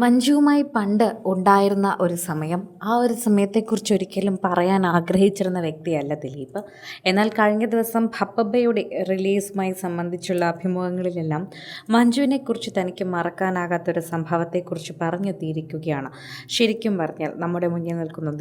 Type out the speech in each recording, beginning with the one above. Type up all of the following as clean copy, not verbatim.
മഞ്ജുവുമായി പണ്ട് ഉണ്ടായിരുന്ന ഒരു സമയം, ആ ഒരു സമയത്തെക്കുറിച്ച് ഒരിക്കലും പറയാൻ ആഗ്രഹിച്ചിരുന്ന വ്യക്തിയല്ല ദിലീപ്. എന്നാൽ കഴിഞ്ഞ ദിവസം ഭപ്പബ്ബയുടെ റിലീസുമായി സംബന്ധിച്ചുള്ള അഭിമുഖങ്ങളിലെല്ലാം മഞ്ജുവിനെക്കുറിച്ച് തനിക്ക് മറക്കാനാകാത്തൊരു സംഭവത്തെക്കുറിച്ച് പറഞ്ഞെത്തിയിരിക്കുകയാണ്. ശരിക്കും പറഞ്ഞാൽ നമ്മുടെ മുന്നിൽ നിൽക്കുന്ന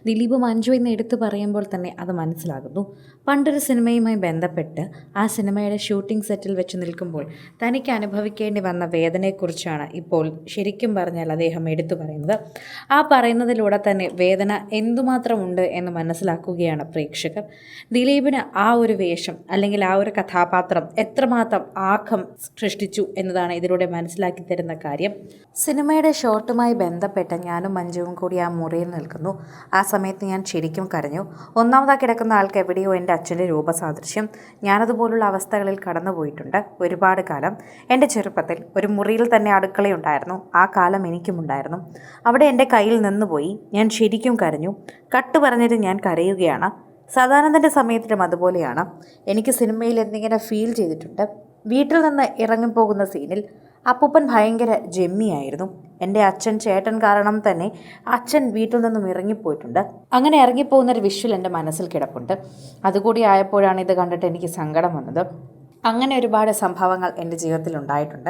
ദിലീപ് മഞ്ജു എന്ന് എടുത്തു പറയുമ്പോൾ തന്നെ അത് മനസ്സിലാകുന്നു. പണ്ടൊരു സിനിമയുമായി ബന്ധപ്പെട്ട് ആ സിനിമയുടെ ഷൂട്ടിംഗ് സെറ്റിൽ വെച്ച് നിൽക്കുമ്പോൾ തനിക്ക് അനുഭവിക്കേണ്ടി വന്ന വേദനയെക്കുറിച്ചാണ് ഇപ്പോൾ ശരിക്കും പറഞ്ഞാൽ അദ്ദേഹം എടുത്തു പറയുന്നത്. ആ പറയുന്നതിലൂടെ തന്നെ വേദന എന്തുമാത്രമുണ്ട് എന്ന് മനസ്സിലാക്കുകയാണ് പ്രേക്ഷകർ. ദിലീപിന് ആ ഒരു വേഷം അല്ലെങ്കിൽ ആ ഒരു കഥാപാത്രം എത്രമാത്രം ആക്കം സൃഷ്ടിച്ചു എന്നതാണ് ഇതിലൂടെ മനസ്സിലാക്കി തരുന്ന കാര്യം. സിനിമയുടെ ഷോട്ടുമായി ബന്ധപ്പെട്ട് ഞാനും മഞ്ജുവും കൂടി ആ മുറിയിൽ നിൽക്കുന്നു. ആ സമയത്ത് ഞാൻ ശരിക്കും കരഞ്ഞു. ഒന്നാമതായി കിടക്കുന്ന ആൾക്ക് എവിടെയോ എൻ്റെ അച്ഛൻ്റെ രൂപസാദൃശ്യം. ഞാനതുപോലുള്ള അവസ്ഥകളിൽ കടന്നുപോയിട്ടുണ്ട് ഒരുപാട് കാലം. എൻ്റെ ചെറുപ്പത്തിൽ ഒരു മുറിയിൽ തന്നെ അടുക്കളയുണ്ടായിരുന്നു. ആ കാലം എനിക്കുമുണ്ടായിരുന്നു. അവിടെ എൻ്റെ കയ്യിൽ നിന്നുപോയി. ഞാൻ ശരിക്കും കരഞ്ഞു. കട്ട് പറഞ്ഞിട്ട് ഞാൻ കരയുകയാണ്. സദാനന്ദൻ്റെ സമയത്തിലും അതുപോലെയാണ്. എനിക്ക് സിനിമയിൽ എന്തിങ്ങനെ ഫീൽ ചെയ്തിട്ടുണ്ട്. വീട്ടിൽ നിന്ന് ഇറങ്ങിപ്പോകുന്ന സീനിൽ അപ്പൂപ്പൻ ഭയങ്കര ജെമ്മിയായിരുന്നു. എൻ്റെ അച്ഛൻ ചേട്ടൻ കാരണം തന്നെ അച്ഛൻ വീട്ടിൽ നിന്നും ഇറങ്ങിപ്പോയിട്ടുണ്ട്. അങ്ങനെ ഇറങ്ങിപ്പോകുന്നൊരു വിഷ്വൽ എൻ്റെ മനസ്സിൽ കിടപ്പുണ്ട്. അതുകൂടി ആയപ്പോഴാണ് ഇത് കണ്ടിട്ട് എനിക്ക് സങ്കടം വന്നത്. അങ്ങനെ ഒരുപാട് സംഭവങ്ങൾ എൻ്റെ ജീവിതത്തിൽ ഉണ്ടായിട്ടുണ്ട്.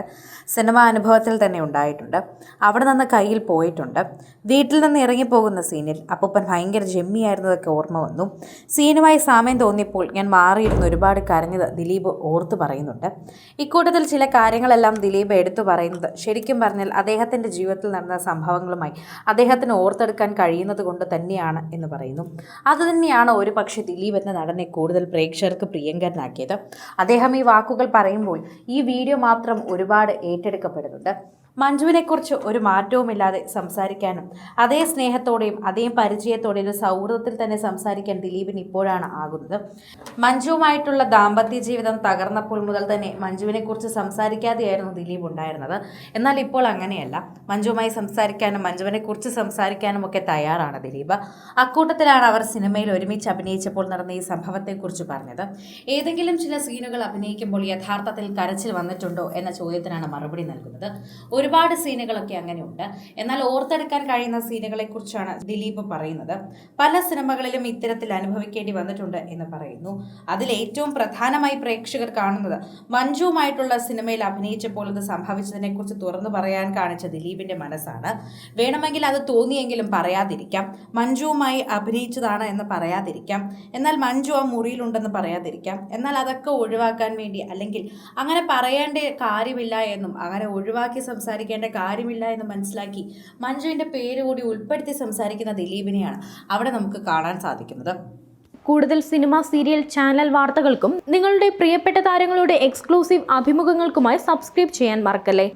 സിനിമാ അനുഭവത്തിൽ തന്നെ ഉണ്ടായിട്ടുണ്ട്. അവിടെ നിന്ന് കയ്യിൽ പോയിട്ടുണ്ട്. വീട്ടിൽ നിന്ന് ഇറങ്ങിപ്പോകുന്ന സീനിൽ അപ്പൂപ്പൻ ഭയങ്കര ജെമ്മിയായിരുന്നതൊക്കെ ഓർമ്മ വന്നു. സീനുമായി സാമ്യം തോന്നിയപ്പോൾ ഞാൻ മാറിയിരുന്ന് ഒരുപാട് കരഞ്ഞത് ദിലീപ് ഓർത്തു പറയുന്നുണ്ട്. ഇക്കൂട്ടത്തിൽ ചില കാര്യങ്ങളെല്ലാം ദിലീപ് എടുത്തു പറയുന്നത് ശരിക്കും പറഞ്ഞാൽ അദ്ദേഹത്തിൻ്റെ ജീവിതത്തിൽ നടന്ന സംഭവങ്ങളുമായി അദ്ദേഹത്തിന് ഓർത്തെടുക്കാൻ കഴിയുന്നത് കൊണ്ട് തന്നെയാണ് എന്ന് പറയുന്നു. അതുതന്നെയാണ് ഒരു പക്ഷേ ദിലീപ് എന്ന നടനെ കൂടുതൽ പ്രേക്ഷകർക്ക് പ്രിയങ്കരനാക്കിയത്. അദ്ദേഹം ഈ വാക്കുകൾ പറയുമ്പോൾ ഈ വീഡിയോ മാത്രം ഒരുപാട് ഏറ്റെടുക്കപ്പെടുന്നുണ്ട്. മഞ്ജുവിനെക്കുറിച്ച് ഒരു മാറ്റവുമില്ലാതെ സംസാരിക്കാനും അതേ സ്നേഹത്തോടെയും അതേ പരിചയത്തോടെയും ഒരു സൗഹൃദത്തിൽ തന്നെ സംസാരിക്കാൻ ദിലീപിന് ഇപ്പോഴാണ് ആകുന്നത്. മഞ്ജുവുമായിട്ടുള്ള ദാമ്പത്യ ജീവിതം തകർന്നപ്പോൾ മുതൽ തന്നെ മഞ്ജുവിനെക്കുറിച്ച് സംസാരിക്കാതെയായിരുന്നു ദിലീപ് ഉണ്ടായിരുന്നത്. എന്നാൽ ഇപ്പോൾ അങ്ങനെയല്ല. മഞ്ജുവുമായി സംസാരിക്കാനും മഞ്ജുവിനെക്കുറിച്ച് സംസാരിക്കാനും ഒക്കെ തയ്യാറാണ് ദിലീപ്. അക്കൂട്ടത്തിലാണ് അവർ സിനിമയിൽ ഒരുമിച്ച് അഭിനയിച്ചപ്പോൾ നടന്ന ഈ സംഭവത്തെക്കുറിച്ച് പറഞ്ഞത്. ഏതെങ്കിലും ചില സീനുകൾ അഭിനയിക്കുമ്പോൾ യഥാർത്ഥത്തിൽ കരച്ചിൽ വന്നിട്ടുണ്ടോ എന്ന ചോദ്യത്തിനാണ് മറുപടി നൽകുന്നത്. ഒരുപാട് സീനുകളൊക്കെ അങ്ങനെയുണ്ട്. എന്നാൽ ഓർത്തെടുക്കാൻ കഴിയുന്ന സീനുകളെക്കുറിച്ചാണ് ദിലീപ് പറയുന്നത്. പല സിനിമകളിലും ഇത്തരത്തിൽ അനുഭവിക്കേണ്ടി വന്നിട്ടുണ്ട് എന്ന് പറയുന്നു. അതിൽ ഏറ്റവും പ്രധാനമായി പ്രേക്ഷകർ കാണുന്നത് മഞ്ജുവുമായിട്ടുള്ള സിനിമയിൽ അഭിനയിച്ചപ്പോൾ ഇത് സംഭവിച്ചതിനെക്കുറിച്ച് തുറന്നു പറയാൻ കാണിച്ച ദിലീപിന്റെ മനസ്സാണ്. വേണമെങ്കിൽ അത് തോന്നിയെങ്കിലും പറയാതിരിക്കാം. മഞ്ജുവുമായി അഭിനയിച്ചതാണ് എന്ന് പറയാതിരിക്കാം. എന്നാൽ മഞ്ജു ആ മുറിയിലുണ്ടെന്ന് പറയാതിരിക്കാം. എന്നാൽ അതൊക്കെ ഒഴിവാക്കാൻ വേണ്ടി അല്ലെങ്കിൽ അങ്ങനെ പറയേണ്ട കാര്യമില്ല എന്നും അങ്ങനെ ഒഴിവാക്കി സംസാരിക്കേണ്ട കാര്യമില്ല എന്ന് മനസ്സിലാക്കി മഞ്ജുവിൻ്റെ പേര് കൂടി ഉൾപ്പെടുത്തി സംസാരിക്കുന്ന ദിലീപിനെയാണ് അവിടെ നമുക്ക് കാണാൻ സാധിക്കുന്നത്. കൂടുതൽ സിനിമ, സീരിയൽ, ചാനൽ വാർത്തകൾക്കും നിങ്ങളുടെ പ്രിയപ്പെട്ട താരങ്ങളുടെ എക്സ്ക്ലൂസീവ് അഭിമുഖങ്ങൾക്കുമായി സബ്സ്ക്രൈബ് ചെയ്യാൻ മറക്കല്ലേ.